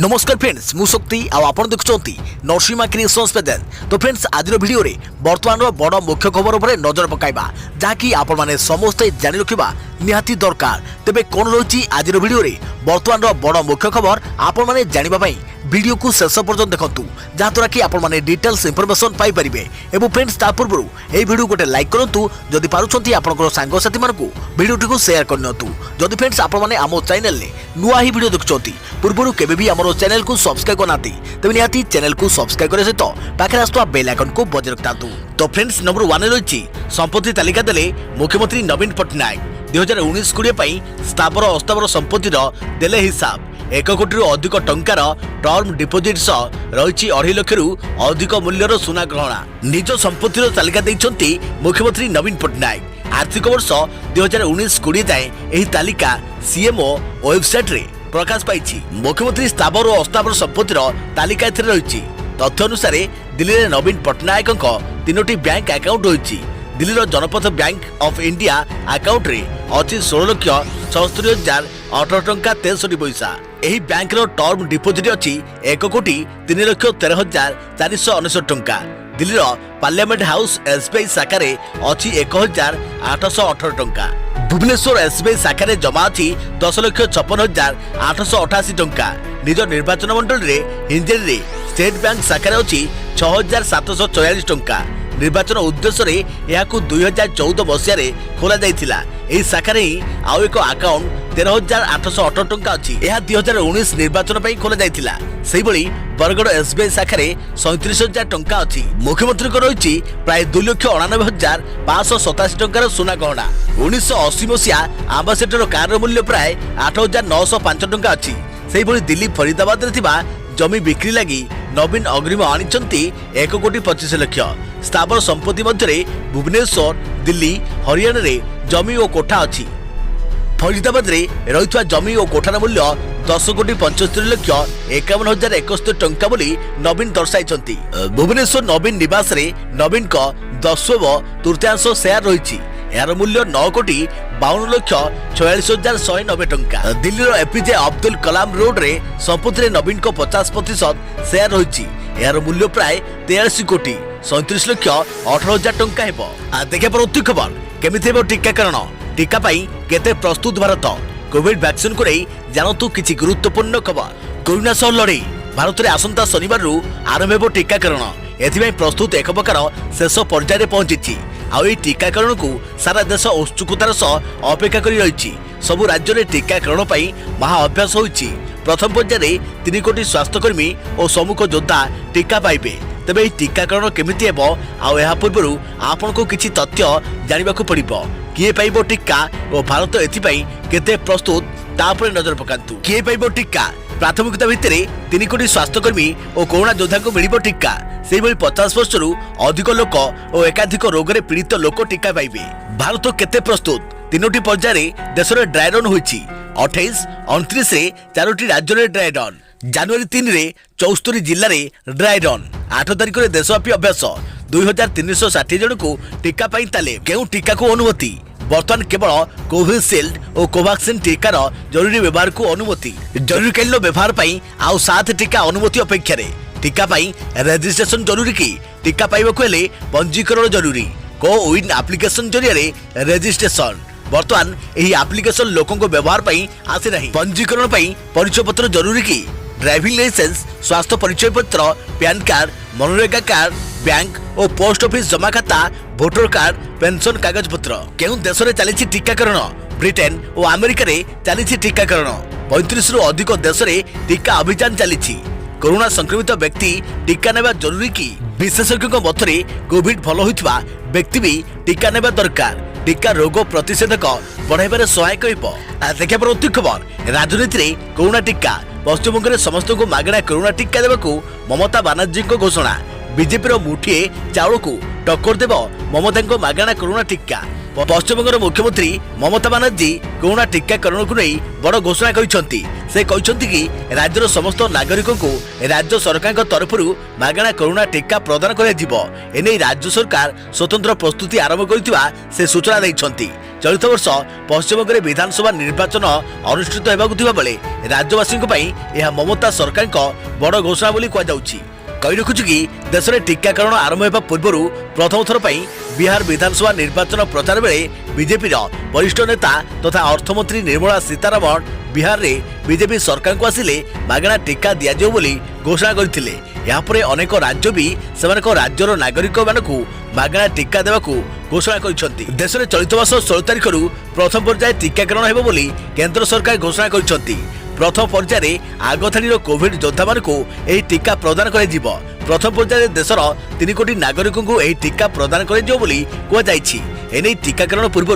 नमस्कार फ्रेंड्स मु शक्ति आपण देखुंती नरसिंहा क्रिएशंस पेजेस। तो फ्रेंड्स आज वीडियो रे वर्तमान बड़ मुख्य खबर उपर नजर पकाइबा जहाँकि आपण माने समस्ते जानि रखिबा निहाती दरकार। तेबे कोन रही आज वीडियो रे वर्तमान बड़ मुख्य खबर आपण माने जानिबा पई वीडियो को शेष पर्यंत देखंतु जहाँद्वारा कि आपण माने डिटेल्स इंफॉर्मेशन पाई परिबे। एवं फ्रेंड्स ता पूर्व ए वीडियो गोटे लाइक करंतु जदि पारुछंती आपनकर सांग साथी मानकु वीडियो को शेयर करनतु। जदि फ्रेंड्स आपण माने हमो चैनल ले नुआ ही वीडियो देखुछंती पूर्व केबे भी हमरो चैनल को सब्सक्राइब करनाती तबे निहाती चैनल को सब्सक्राइब करे सहित पाखे आसुवा बेल आइकन को बजाय रखतातु। तो फ्रेंड्स नंबर 1 रही संपत्ति तालिका देले मुख्यमंत्री नवीन पट्टनायक 2019-20 पई स्थावर अस्थावर संपत्तिर देले हिसाब 1 कोटी अधिक टंकार टर्म डिपोजिट सह रही 2.5 लाख अधिक मूल्यर सुना गहना निज संपत्तिर तालिका दैछंती मुख्यमंत्री नवीन पट्टनायक। आर्थिक वर्ष 2019-20 जाए एही तालिका सीएमओ वेबसाइट रे प्रकाश पाई। मुख्यमंत्री स्थावर और अस्थावर संपत्तिर तालिका एथिरे रही। तथ्य अनुसार दिल्ली में नवीन पट्टनायक 3टी बैंक अकाउंट रही। दिल्ली जनपथ बैंक ऑफ इंडिया अकाउंट रे अच्छी 16,76,018 टंका 63 पैसा। एही बैंक रो टर्म डिपोजिट अच्छी 1 कोटी 3,13,419 टंका। दिल्ली पार्लियामेंट हाउस एसबीआई शाखा अच्छी 1,818 टंका। भुवनेश्वर एसबीआई शाखा जमा अच्छी 10,56,888 टंका। निज निर्वाचन मंडल रे हिंजेरी स्टेट बैंक शाखा अच्छी 6,744 टंका। निर्वाचन उद्देश्य रे याकु 2014 मसीह खोला जाइथिला। एही शाखा रे आउ एक अकाउंट 13,818 टंका अछि। यह 2019 निर्वाचन पई खोला जाइथिला। सेही बळी बरगड़ एसबीआई शाखा रे 37,000 टंका अछि। मुख्यमंत्री को रहिछि प्राय 2,99,587 टंकार सोना गहना। 1980 मसीहा आम्बासेडर कार मूल्य प्राय 8,905 टंका अछि। सेही बळी दिल्ली फरीदाबाद रे थिबा जमी बिक्री लगी नवीन अग्रिम आनिचंती 1 कोटी 25 लाख। स्थावर संपत्ति मध्य भुवनेश्वर दिल्ली हरियाणा रे जमी और कोठा अच्छी। फरीदाबाद रे रही जमी और कोठार मूल्य 10 कोटी 75,51,071 टंका बोली नवीन दर्शाई। भुवनेश्वर नवीन निवास रे नवीन को 10 तृतीयांश शेयर रही। यार मूल्य 9 कोटी 52,46,190 टंका। दिल्ली एपीजे अब्दुल कलाम रोड रे संपत्ति रे नवीन को 50% शेयर रही। यार मूल्य प्राय 83 कोटी 37,18,000 टंका हेबो। देखा परवर्ती खबर केमिति हेबो टीकाकरण टीका पाई केते प्रस्तुत भारत कोविड वैक्सीन को नहीं जानतु किछि गुरुत्वपूर्ण खबर। कोरोना सह लड़े भारत में आसंता शनिवार आरंभ हेबो टीकाकरण। एथिबाई प्रस्तुत एक प्रकार शेष पर्याय पहुंची। आउ टीकाकरण को सारा देश उत्सुकतार सह अपेक्षा करी रही। सबु राज्य में टीकाकरण पाई महाअभ्यास होईछि। प्रथम पर्याय 3 कोटी स्वास्थ्यकर्मी और सम्मुख योद्धा टीका पाइबे। तेबे टीकाकरण केमिति हेबो आ एहा पूर्व आपन को किछि तथ्य जानिबाकू पड़िबो। किए पाइबो टीका और भारत एथिपाई केते प्रस्तुत तापर नजर पकांतु। किए पाइबो टीका प्राथमिकता भितर 3 कोटी स्वास्थ्यकर्मी और कोरोना योद्धा को मिलिबो टीका। सेही भली 50 वर्षरू अधिक लोक और एकाधिक रोग रे पीड़ित लोक टीका पाइबे। भारत केते प्रस्तुत 3टी पर्याय देश में ड्राई रन होईछि। 28, 29 रे 4टी राज्य में ड्राई रन। जनवरी 3 रे 74 जिल्ला रे ड्राई रन। 8 तारिख रे देशव्यापी अभ्यास 2,360 जन को टीका पाई तालीम। केउ टीका को अनुमति बर्तमान केवल कोविशील्ड और कोवैक्सीन टीकार जरूरी व्यवहार को अनुमति। जरूरीकालीन व्यवहार पाई आउ 7 टीका अनुमति अपेक्षा रे। टीका पाई रजिस्ट्रेशन जरूरी कि टीका पाइबाकू हेले पंजीकरण जरूरी। कोविन एप्लिकेशन जरिया रे रजिस्ट्रेशन। बर्तमान एही एप्लिकेशन लोकों को व्यवहार पाई आसे नहीं। पंजीकरण पाई परिचय पत्र जरूरी कि ड्राइविंग लाइसेंस स्वास्थ्य परिचय पत्र pan card MNREGA card bank और पोस्ट ऑफिस जमा खाता वोटर कार्ड पेंशन कागज पत्र। केउ देश में चली टीकाकरण ब्रिटेन और अमेरिका रे चली टीकाकरण। 35 रु अधिक देश में टीका अभियान चली। कोरोना संक्रमित व्यक्ति टीका नेबा जरूरी कि विशेषज्ञों मतरे कोविड भल होइथिबा व्यक्ति भी टीका नेबा दरकार। टीका रोग प्रतिषेधक बढ़ाइबार सहायक होइबो। देखा परवर्ती खबर राजनीति रे कोरोना टीका पश्चिमबंग में समस्त को मागणा कोरोना टीका देवाकू ममता बानर्जी को घोषणा। बीजेपी मुठिए चाउल को टक्कर देव ममता को मागणा कोरोना टीका। पश्चिमबंगर मुख्यमंत्री ममता बानार्जी कोरोना टीकाकरण को नहीं बड़ घोषणा करछंती। से कहछंती कि राज्यर समस्त नागरिकों को राज्य सरकार तरफ मागणा कोरोना टीका प्रदान करा जिवो। एने राज्य सरकार स्वतंत्र प्रस्तुति आरंभ करथिबा से सूचना दैछंती। चलित वर्ष पश्चिमबंग विधानसभा निर्वाचन अनुष्ठित होबाकु थिबा बेले राज्यवासी यह ममता सरकार बड़ घोषणा बोली कहुछि। कही रखुछु कि देश में टीकाकरण आरंभ होगा पूर्व प्रथम थर पर बिहार विधानसभा निर्वाचन प्रचार बेले बीजेपी वरिष्ठ नेता तथा अर्थमंत्री निर्मला सीतारमण बिहार में बीजेपी सरकार को आसिले मागणा टीका दिजाव बोली घोषणा करथिले। यापर अनेक राज्य भी सेमानक राज्यर नागरिक मानकु मागणा टीका देवाकू घोषणा करछंती। देश में चलित वर्ष 16 तारिख प्रथम पर्याय टीकाकरण हेबो बोली केंद्र सरकार घोषणा करछंती। प्रथम पर्याय आगधाड़ी कोविड योद्धा मानकु एही टीका प्रदान कराଯିबो। प्रथम पर्याय देशर 3 कोटी नागरिकों को एही टीका प्रदान कराଯିबो बोली कुहाଯାଇଛି। एने टीकाकरण पूर्व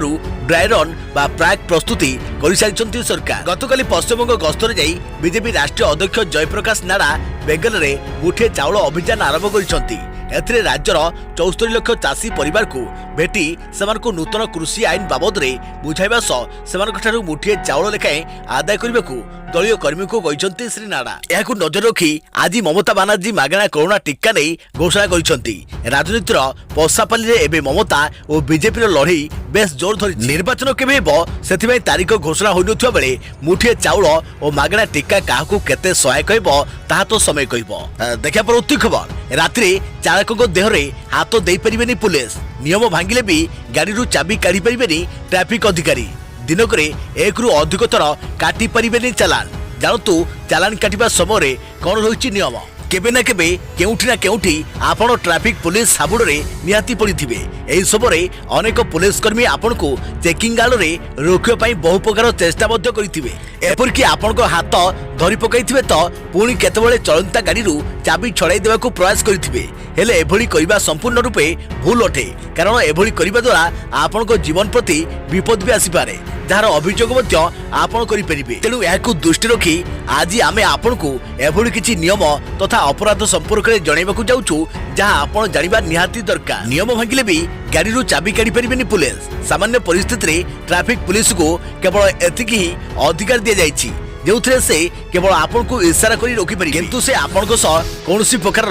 ड्राई रन बा प्राक प्रस्तुति कर सरकार। गतकाली पश्चिमबंग गस्तर जाई बीजेपी राष्ट्रीय अध्यक्ष जयप्रकाश नाड़ा बेंगल में मुठे चाउल अभियान आरंभ करछंती। एथिरे राज्यर 74 लाख चाषी परिवार को भेटी सेमानकु नूतन कृषि आईन बाबद में बुझाइबा सह सेमानकठारु मुठिए चाउल लेखाएं आदाय करबाकू दलीय कर्मी को कहते श्री नाड़ा। यहाकू नजर रखी आज ममता बानार्जी मागणा कोरोना टीका नहीं घोषणा करछंती। राजनीतिर पसापाली रे एबे ममता और बीजेपी लड़ई बेस जोर धरी। निर्वाचन केबे हेबो सेथिबाई तारीख घोषणा होई नथिबा बेले मुठिए चाउल और मागणा टीका काहाकू केते सहायक हेबो ताहा तो समय कहबो। देखा परवर्ती खबर रात्रि चालकों देहरे हाथ दे परिबेनी पुलिस। नियम भांगिले भी गाड़ी चाबी काढ़ी परिबेनी ट्रैफिक अधिकारी। दिनक 1 रु अधिक थर काटी परिबेनी चालान। जानतु चालान काटिबा समय कौन रही नियम। केबे ना केबे केउठी ना केउठी आपण ट्रैफिक पुलिस हाबुड़े निहाती पड़िथिबे। एही समय अनेक पुलिस कर्मी आपण को चेकिंग गाल रे रोकियो पई बहु प्रकार चेष्टा मध्य करिथिबे। एपरकी आपण को हाथ धरी पकाइथिबे तो पुणी केतबेले चलंता गाड़ी रु चाबी छड़ाई देबाकू प्रयास करिथिबे। हेले एभली करिबा संपूर्ण रूपे भूल अटे। कारण एभली करिबा द्वारा आपण को जीवन प्रति विपद भी आसी पारे जार अभियोग मध्य आपण करि परिबे। तेणु याकू दृष्टि रखी आज आमे आपण को एभली किछि नियम तथा अपराध संपर्क में जणाइबाकू जाउछु जहां आपण जानिबा निहाती दरकार। नियम भांगिले भी गाड़ी रु चाबी काढ़ी परिबेनी पुलिस। सामान्य परिस्थिति रे ट्रैफिक पुलिस को केवल एतिकी ही अधिकार दिया जायछि जेउथरे से केवल आपण को इशारा करी रोकी परिबे। किंतु से आपण को सह कोनोसी प्रकार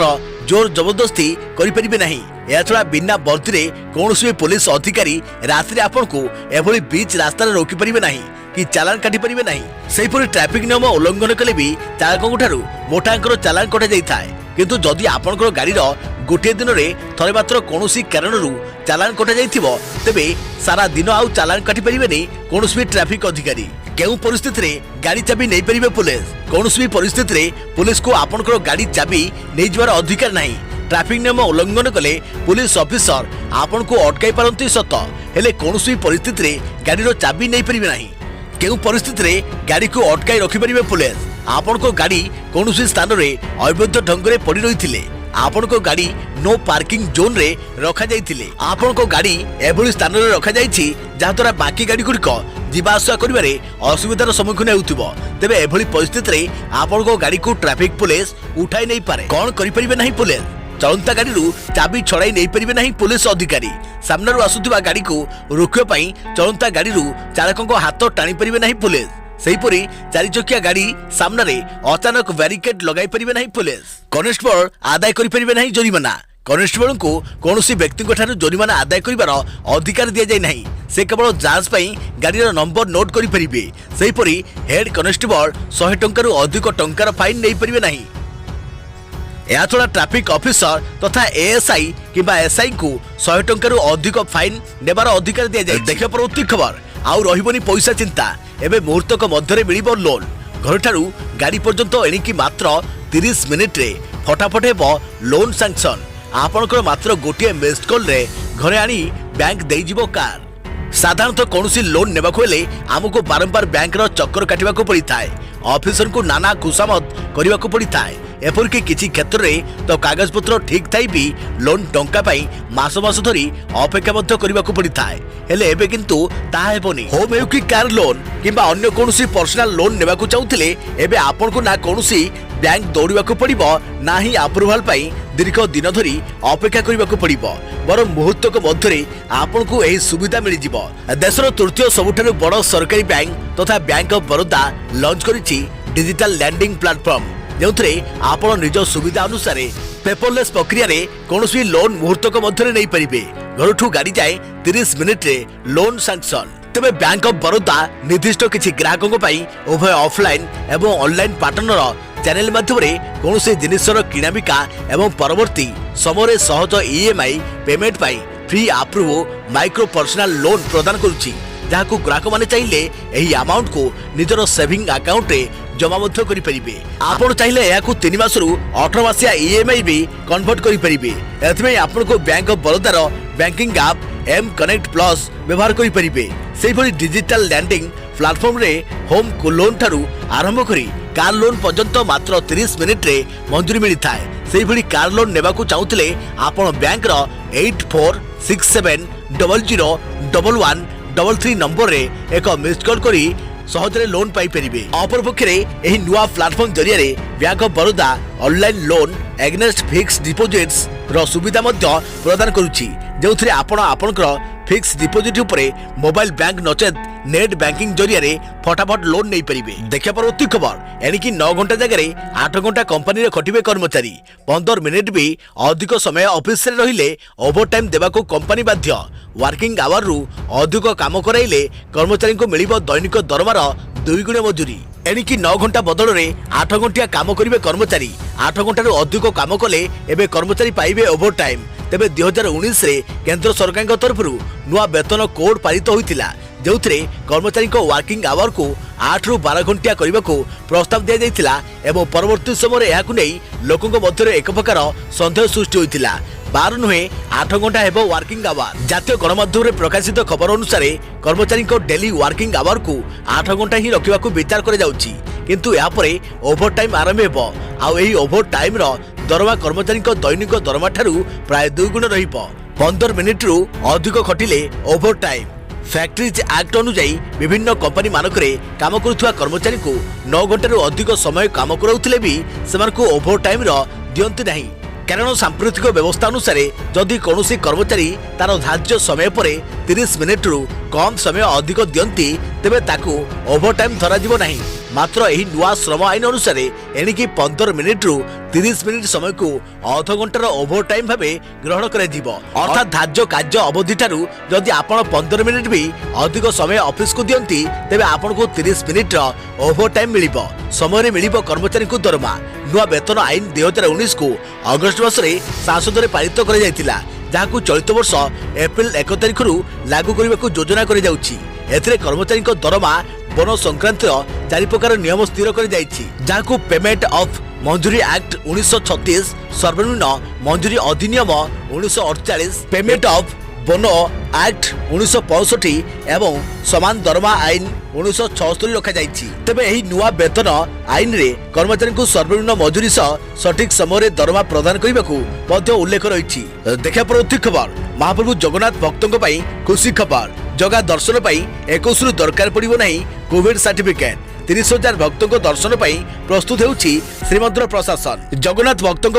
जोर जबरदस्ती करि परिबे नाही। या छड़ा बिना वर्दी रे कोनोसी भी पुलिस अधिकारी रात्रि आपण को एभली बीच रास्ता रे रोकी परिबे नाही कि चालान काटी परिबे नाही। सेहिपरि ट्रैफिक नियम उल्लंघन कले भी चालकों ठारू मोटा अंकर चालान कटा जाई थाए। किंतु जदि आपनकर गाड़ी गोटे दिन रे थरे मात्र कोनोसी कारणरू चालान कटा जाइथिबो तेबे सारा दिन आउ चालान काटी परिबे नै कोनोसी भी ट्रैफिक अधिकारी। केउ परिस्थिति रे गाड़ी चाबी नै परिबे पुलिस। कोनोसी भी परिस्थिति रे पुलिस को आपनकर गाड़ी चाबी नै जवार अधिकार नाही। ट्रैफिक नियम उल्लंघन कले पुलिस ऑफिसर आपन को अटकाई पारंती सत हेले कोनोसी परिस्थिति रे गाड़ी रो चाबी नै परिबे नाही। केउ परिस्थिति रे गाड़ी को अटकाई रखि परिबे पुलिस। आपन को गाड़ी कोनोसी स्थान रे अवैध ढंग रे पड़ी रहिथिले आपन को गाड़ी नो पार्किंग जोन रे रखा जाइथिले आपन को गाड़ी एभली स्थान रे रखा जाइछि जहा द्वारा बाकी गाड़ी गुड़िक जीवा आसा करिबारे असुविधार सम्मुखीन हेउथिबो। तेबे एभली परिस्थिति रे आपन को गाड़ी को ट्रैफिक पुलिस उठाई नै पारे। कोन करि परिबे नाही पुलिस। चलंता गाड़ी रु चाबी छड़ाई नै परिबे नाही पुलिस अधिकारी। सामने रु आसुथिबा गाड़ी को रोकियो पई चलंता गाड़ी रु चालकों को हाथ टाणी परिबे नाही पुलिस। सेहीपरि 4 चकिया गाड़ी सामने रे अचानक बैरिकेड लगाई परिबे नाही पुलिस। कनेस्टेबल आदाय करि परिबे नाही जरिमाना। कनेस्टेबल को कौनसी व्यक्ति जरिमाना आदाय करिवार अधिकार दिया जाय नाही। से केवल जांच पई गाड़ीर नंबर नोट करि परिबे। सेहीपरि हेड कनेस्टेबल 100 टंका रु अधिक टंकार फाइन नै परिबे नाही। या छड़ा ट्रैफिक ऑफिसर तथा एएसआई किबा एसआई को 100 टंका रु अधिक फाइन नेबार अधिकार दिया जाय। देखिया परवर्ती खबर आउ रहिबनी पैसा चिंता। एबे मुहूर्तक मध्यरे मिलिबो लोन। घर ठारू गाड़ी पर्यंत एणिकी मात्र 30 मिनिट रे फटाफट हेबो लोन सैंक्शन। आपनकर मात्र गोटे मिस्ड कॉल रे घरे आनी बैंक देई जिवो कार। साधारणतः कौनसी लोन नेबाकू हेले आमको बारंबार बैंक रो चक्कर काटिबाकू पड़ी थाए। ऑफिसर को नाना खुशामत करबाकू पड़ी थाए। एपरिक किसी क्षेत्र में तो कागज पत्र ठीक थाई भी लोन टंका पाई मास मास धरी अपेक्षा मध्य करबाकू पड़ी थाए। हेले एबे किंतु ताहा हेबोनी। होम हेउ कि कार लोन किंबा अन्य कोनोसी पर्सनल लोन नेबाकू चाहुथिले एबे आपन को ना कोनोसी बैंक दौड़ाक पड़ो ना ही अप्रुवाल दीर्घ दिन धरी अपेक्षा करने पड़ो बर मुहूर्तक मध्य आपन को यही सुविधा मिल जाव। देशर तृतीय सबुठारु बड़ सरकारी बैंक तथा बैंक ऑफ बड़ौदा लॉन्च करिछि डिजिटल लैंडिंग प्लेटफॉर्म जो आपण निज सुविधा अनुसार पेपरलेस प्रक्रिया रे कौनसी लोन मुहूर्तक मध्य नहीं पारे। घर गाड़ी जाए 30 मिनिट रे लोन सैंक्शन। तेबे बैंक ऑफ बड़ौदा निर्दिष्ट किसी ग्राहकों उभय ऑफलाइन एवं ऑनलाइन पार्टनर चैनल माध्यम कौन से जिनसर किणाबिका एवं परवर्ती समय सहज ईएमआई पेमेंट पाई pre approve micro personal loan प्रदान करुछि जहां ग्राहक माने चाहिए यही अमाउंट को निजर सेविंग अकाउंट रे जमा मध्य करि परिबे। आपण चाहिए याकू 3 मासरु 18 मासिया ईएमआई भी कन्वर्ट करि परिबे। एथमे आपण को बैंक ऑफ बड़ौदार banking app M connect plus व्यवहार करि परिबे। सेहि भली डिजिटल लैंडिंग प्लेटफॉर्म रे होम लोन ठारू आरंभ करी कार लोन पर्यंत मात्र 30 मिनिट रे मंजूरी मिलता है। सेहि भली कार लोन नेबाकू चाहुतले आपण बैंक रो 8467001133 नंबर रे एक मिस्ड कॉल करी सहजरे लोन पाई परिबे। अपर पक्षरे एही नुवा प्लेटफॉर्म जरिया रे bank of Baroda online loan against fixed deposits रो सुविधा मध्य प्रदान करूछि जेउथरे आपण आपनकर फिक्स डिपोजिट उपरे मोबाइल बैंक नचेत नेट बैंकिंग जरिया रे फटाफट लोन नहीं पारिबे। देखिया परवर्ती खबर एणिकी 9 घंटा जगह 8 घंटा कंपनी रे खटिबे कर्मचारी 15 मिनिट भी अधिक समय ऑफिस रे रहिले ओवर टाइम देबाको कंपनी बाध्य। वर्किंग आवर रु अधिक काम कराइले कर्मचारी को मिलिबो दैनिक दरमार 2 गुण मजूरी। एणिकी 9 घंटा बदल में 8 घंटिया काम करिवे कर्मचारी 8 घंटा अधिक काम कले एबे कर्मचारी पाइबे ओवर टाइम। तेबे 2019 रे केंद्र सरकार तरफ नुआ वेतन कोड पारित होइतिला जो कर्मचारी वर्किंग आवर को 8 रु 12 घंटिया करने को प्रस्ताव दि जाइतिला एवं परवर्ती समय यह लोकों मध्य एक प्रकार सन्देह सृष्टि होइतिला। 12 नुहे 8 घंटा हेबो वर्किंग आवर। जातीय गणमाध्यम में प्रकाशित खबर अनुसार कर्मचारी डेली वर्किंग आवर को 8 घंटा ही रखा विचार कर जाउछि किंतु या परे ओवर टाइम आरंभ हेबो आ एही ओवर टाइम रो दरमा कर्मचारी दैनिक दरमा ठारू प्राय 2 गुण रहिबो। 15 मिनिट रु अधिक खटिले ओवर टाइम। फैक्ट्रीज एक्ट अनुसार विभिन्न कंपनी मानकरे काम करुवा कर्मचारी को 9 घंटा अधिक समय काम कराउथिले भी सेमानकु ओवर टाइम रो दियंती नाही कारण सांप्रतिक व्यवस्था अनुसार जदि कौनसी कर्मचारी तार धार्य समय पर 30 मिनिट रु कम समय अधिक दियंती तेबे ताकू ओवर टाइम धरा जिवो नाही। मात्र एही नुआ श्रम आईन अनुसार एणिकी 15 मिनिट रु 30 मिनिट समय को आधा घंटार ओवर टाइम भाव ग्रहण कर अर्थात धार्य कार्य अवधि ठारू जदि आपण 15 मिनिट भी अधिक समय ऑफिस को दियंती तेबे आपण को 30 मिनिट ओवर टाइम मिलिबो। समय मिलिबो कर्मचारी को दरमा। नुआ वेतन आईन 2019 को अगस्त मासरे संसद पारित कर जाइतिला जहां चलित वर्ष एप्रिल 1 तारिख रु लागू करने को योजना कर जाउछि। एथिरे कर्मचारी को दरमा बोनस संक्रांत 4 प्रकार नियम स्थिर कर जाइछि जहां पेमेंट ऑफ मंजूरी एक्ट 1936 सर्वनिम्न मंजूरी अधिनियम 1948 पेमेंट ऑफ बोनो एक्ट 1965 एवं समान दरमा आईन 1976 रखा जाइछि। तेबे एही नुआ वेतन आईन रे कर्मचारी को सर्वनिम्न मजूरी सह सठिक समय दरमा प्रदान करने को मध्य उल्लेख रही। देखा परवर्ती खबर महाप्रभु जगन्नाथ भक्तों खुशी खबर जगह दर्शन 21 रु दरकार पड़िबो नाही कोविड सर्टिफिकेट। 30,000 भक्तों दर्शन पर प्रस्तुत होउछि श्रीमंदिर प्रशासन। जगन्नाथ भक्तों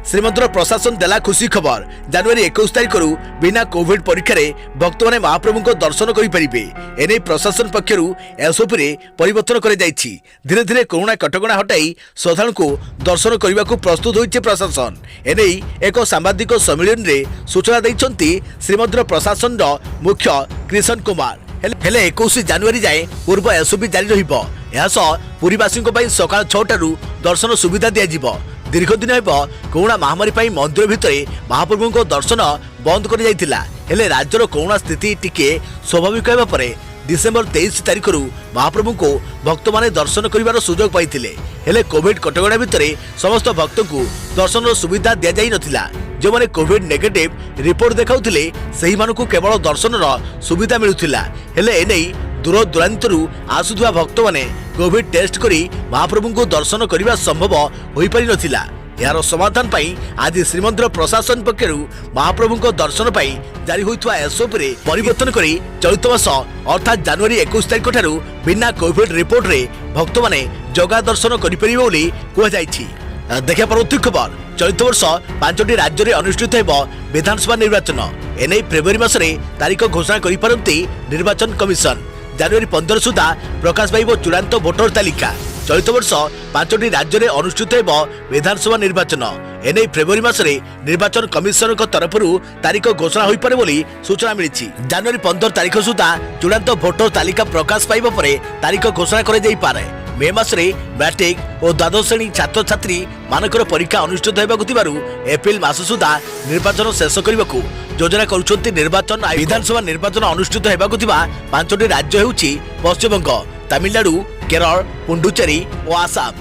श्रीमंदिर प्रशासन देला खुशी खबर। जनवरी 21 तारिख रु बिना कोविड परीक्षा भक्त मैंने महाप्रभु को दर्शन करेंगे। एने प्रशासन पक्षरु एसओपी रे परिवर्तन कर जाइछि। धीरे धीरे कोरोना कटकणा हटाई श्रद्धालु को दर्शन करने को प्रस्तुत होइछि प्रशासन। एने एक सांबादिक सम्मेलन रे सूचना दैछन्ति श्रीमंदिर प्रशासन मुख्य कृष्ण कुमार। हेले 21 जनवरी जाए पूर्व एसओपी जारी रहिबो। पुरीवासी सकाल 6 दर्शन सुविधा दिज्व। दीर्घ दिन कोरोना महामारी मंदिर भितर महाप्रभु को दर्शन बंद कर राज्यर कोरोना स्थिति टिके स्वाभाविक होगा पर डिसेम्बर 23 तारिख महाप्रभु को भक्त माने दर्शन कर सुजोग पाई। हेले कोविड कटकणा भितर समस्त भक्त को दर्शन सुविधा दि जाई नथिला। जो माने कोविड नेगेटिव रिपोर्ट देखाउथिले सही मानकु केवल दर्शन सुविधा मिलुथिला। हेले एनै दूर दूरांतरु आसुथुवा भक्त माने कोविड टेस्ट करी महाप्रभु को दर्शन करने संभव हो पारि नथिला। यार समाधान पाई आज श्रीमंदिर प्रशासन पक्षरु महाप्रभु को दर्शन पाई जारी होइथुवा एसओपी रे परिवर्तन करी चलित वर्ष अर्थात जनवरी 21 तारिख ठारू बिना कोविड रिपोर्ट रे भक्त माने जगा दर्शन करें बोली कहुଯାଇଛି। देखा परवर्ती खबर चलित वर्ष 5टी राज्य में अनुष्ठित हो विधानसभा निर्वाचन एने फेब्रुआरी मासरे तारीख घोषणा करिपारंती निर्वाचन कमिशन। जनवरी 15 सुधा प्रकाश पाइब चूड़ांत भोटर तालिका। चलित वर्ष 5टी राज्य में अनुष्ठित हो विधानसभा निर्वाचन एने फेब्रुआरी मासरे निर्वाचन कमिशन तरफ तारीख घोषणा हो पारे बोली सूचना मिली। जनवरी 15 तारीख सुधा चूड़ांत भोटर तालिका प्रकाश पाइबा परे तारीख घोषणा कर जाई पारे। मे मासरे मैट्रिक और द्वादश श्रेणी छात्र छात्री मानकर परीक्षा अनुष्ठित होगा एप्रिल मास सुधा निर्वाचन शेष करने को योजना करुछंती निर्वाचन। विधानसभा निर्वाचन अनुष्ठित होगा 5टी राज्य हेउछि पश्चिमबंग, तमिलनाडु, केरल, पुडुचेरी और आसाम।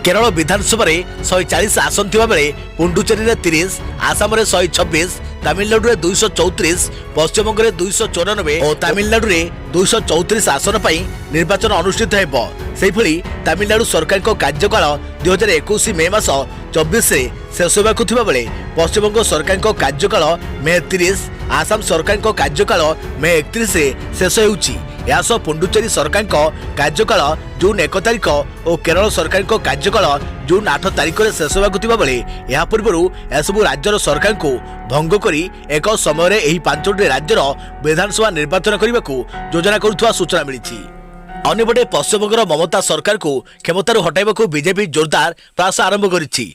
केरल विधानसभा 140 आसन थिबा बेले पुडुचेरी में 30, आसाम में 126, तमिलनाडु में 234, पश्चिमबंग में 294 और तमिलनाडु में 234 आसन पर निर्वाचन अनुष्ठित हो। तमिलनाडु सरकार कार्यकाल 2021 मे मास 24 से शेष होगा बेले पश्चिमबंग सरकार कार्यकाल मे 30, आसाम सरकार कार्यकाल मे 31 से शेष होउछि। यास पुडुचेरी सरकार कार्यकाल जून 1 तारीख और केरल सरकार कार्यकाल जून 8 तारीख में शेष होगा बेले यह पूर्व एसबू राज्यर सरकार को भंग करी एक समय 5टी राज्यर विधानसभा निर्वाचन करने को योजना करुवा सूचना मिली। अन्यपटे पश्चिमबंगर ममता सरकार को क्षमतार हटाइबा बीजेपी जोरदार प्रयास आरंभ करिछि।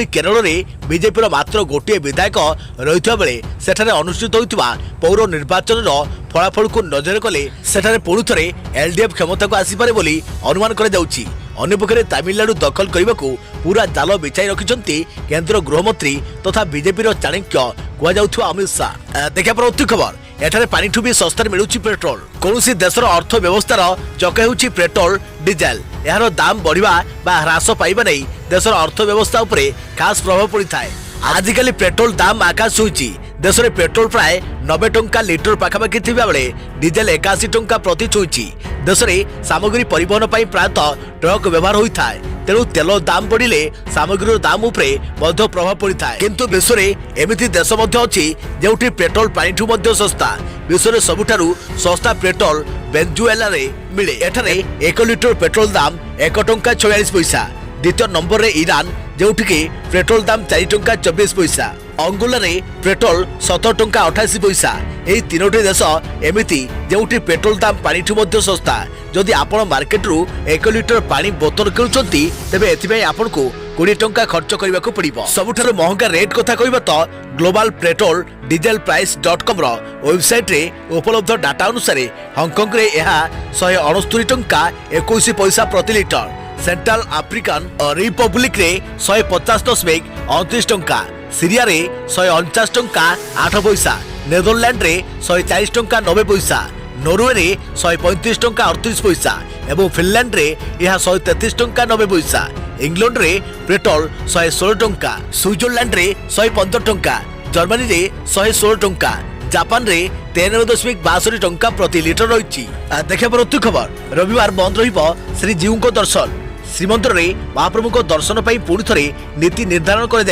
केरल में बीजेपी मात्र गोटे विधायक रही बेले सेठारे अनुष्ठित होइतिबा पौर निर्वाचन फलाफल को नजर कले सेठारे पुणी थे एलडीएफ क्षमता को आसीपारे बोली अनुमान करा जाउछि। अन्यपक्षे तमिलनाडु दखल करने को पूरा जाल बिछाई रखिछंती केंद्र गृहमंत्री तथा बीजेपी चाणक्य कहुआ अमित शाह। देखा परवर्ती खबर एठारे पानीठू भी सस्तार मिलुछि पेट्रोल। कौनसी देशर अर्थव्यवस्थार चक हेउछि पेट्रोल डिजेल। यार दाम बढ़िबा बा ह्रास पाइबा नहीं देशर अर्थव्यवस्था उपरे खास प्रभाव पड़ता है। आजिकल पेट्रोल दाम आकाश छुईछि। देश में पेट्रोल प्राय 90 टंका लिटर पाखापाखि थिबा बेले डिजेल 81 टंका प्रति छुईछि। देश में सामग्री परिवहन पर प्रायतः ट्रक व्यवहार होता है, तेणु तेल दाम बढ़िले सामग्री दाम उपरे मध्य प्रभाव पड़ता है। किंतु विश्व में एमिति देश मध्य अछि जेउठी पेट्रोल पानीठू मध्य सस्ता। विश्व में सबुठारु सस्ता पेट्रोल वेनेजुएला रे मिले। एठारे 1 लिटर पेट्रोल दाम 1 टंका 46 पैसा। द्वितीय नंबर रे ईरान जेउठी पेट्रोल दाम 4 टंका 24 पैसा। अंगोला रे पेट्रोल 17 टंका 88 पैसा। यही 3टी देश एमिति जेउठी पेट्रोल दाम पानीठू मध्य सस्ता। जदि आपण मार्केट रु 1 लिटर पानी बोतल किणुचंती तेबे एथिबे आपण को 20 टंका खर्च करबा को पड़िबो। सबुठारु महंगा रेट कथा कहबा तो ग्लोबल पेट्रोल डीजल प्राइस.com रो वेबसाइट रे उपलब्ध डाटा अनुसार हांगकांग रे यह 169 टंका 21 पैसा प्रति लिटर। सेंट्रल अफ्रीकन रिपब्लिक रे 150.29 टंका, सीरिया रे 149 टंका 8 पैसा, नेदरलैंड रे 140 टंका 90 पैसा, नॉर्वे रे 135 टंका 38 पैसा एवं फिनलैंड रे यह 133 टंका 90 पैसा। इंग्लैंड रे पेट्रोल 116 टंका, स्विट्जरलैंड रे 115 टंका, जर्मनी रे 116 टंका, जापान रे 93.62 टंका प्रति लिटर रही। देखा परवर्ती खबर रविवार बंद रहिबो श्रीजीव को दर्शन। श्रीमंदिर रे महाप्रभु को दर्शन पर पुणी थे नीति निर्धारण कर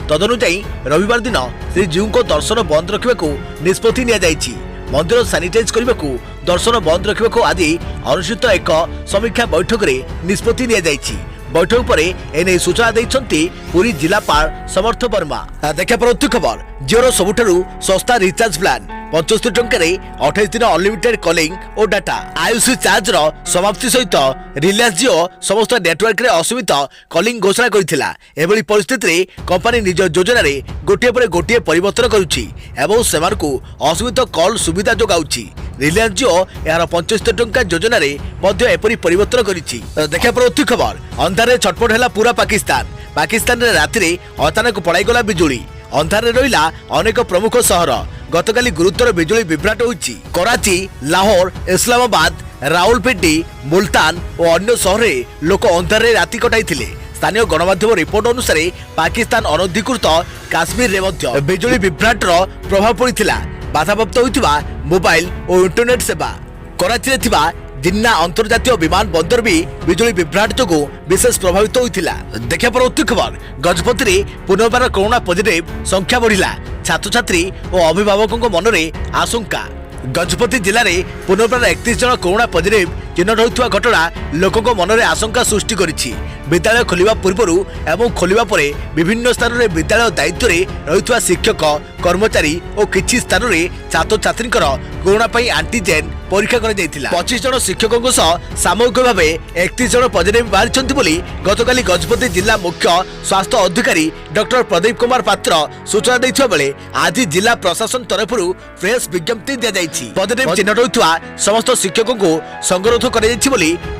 तदनुजाई रविवार दिन श्रीजीव को दर्शन बंद रखा निष्पत्ति नि मंदिर सानिटाइज करने को दर्शन बंद रखा आदि अनुष्ठित एक समीक्षा बैठक में निष्पत्ति नि बैठक पर एने सूचना देइछंती पुरी जिलापाल समर्थ वर्मा। देखा परवर्ती खबर जिओर सबुठारु सस्ता रिचार्ज प्लान 75 टंका 28 दिन अनलिमिटेड कॉलिंग और डाटा। आयुषी चार्ज रो समाप्ति सहित रिलायंस जिओ समस्त नेटवर्क रे असीमित कॉलिंग घोषणा करथिला। एभली परिस्थिति रे कंपनी निज योजना रे गोटिए पर गोटिए परिवर्तन करूछि एवं सेमान को असीमित कॉल सुविधा जोगाउछि। रिलायंस जिओ यार 75 टंका योजना रे मध्य एपरी परिवर्तन करिछि। देखा परवर्ती खबर अंधारे छटपट हैला पूरा पाकिस्तान रे राति रे अचानक पड़ाई गला बिजुली। अंधारे रहिला अनेक प्रमुख सहर। गतकाली गुरुतर बिजुली विभ्राट होइछि। कराची, लाहौर, इस्लामाबाद, रावलपिंडी, मुल्तान और अन्य सहर लोक अंधारे राति कटाइथिले। स्थानीय गणमाध्यम रिपोर्ट अनुसार पाकिस्तान अनधिकृत काश्मीर रे मध्य बिजुली विभ्राट प्रभाव पड़िथिला। बाधाप्राप्त होइथिबा मोबाइल और इंटरनेट सेवा। कराची रे थिबा जिन्ना अंतर्जातीय विमान बंदर भी बिजुली विभ्राट जो विशेष प्रभावित होता। देखा परवर्ती खबर गजपति में पुनर्बार कोरोना पॉजिटिव संख्या बढ़िला। छात्र छात्री और अभिभावकों मन में आशंका। गजपति जिले में पुनर्बार 31 जन कोरोना पॉजिटिव चिन्हट होता घटना लोकों मन में आशंका सृष्टि करिछि। विद्यालय खोलिबा पूर्वरु एवं खोलिबा परे विभिन्न स्थान में विद्यालय दायित्व रे रहितवा शिक्षक कर्मचारी और किछि स्थान में छात्र छात्री कोरोना पई एंटीजेन परीक्षा कर जायतिला। 25 जन शिक्षकों सह सामूहिक भाव 31 जन पॉजिटिव बाहरिछन्ति बोली गतकाली गजपति जिला मुख्य स्वास्थ्य अधिकारी डॉक्टर प्रदीप कुमार पात्र सूचना दैथिबा बेले आज जिला प्रशासन तरफरु प्रेस विज्ञप्ति दिया जायछि। पॉजिटिव चिन्हट होता समस्त शिक्षकों को संगरोध कर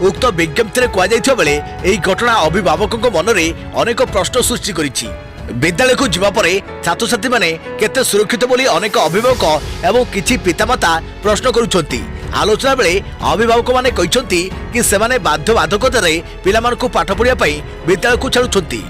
उक्त विज्ञप्ति में कहुଯାଇଥିବା बेले एही घटना अभिभावकों मन में अनेक प्रश्न सृष्टि करिछि। विद्यालय को जीवा परे छात्र छात्री माने केते सुरक्षित बोली अनेक अभिभावक एवं किछि पितामाता प्रश्न करुछन्ति। आलोचना बेले अभिभावक माने कहिसन्ति कि सेमाने बाध्यबाधकतारे पिलामानकु पाठ पढ़िया पई विद्यालय को छाडुछन्ति।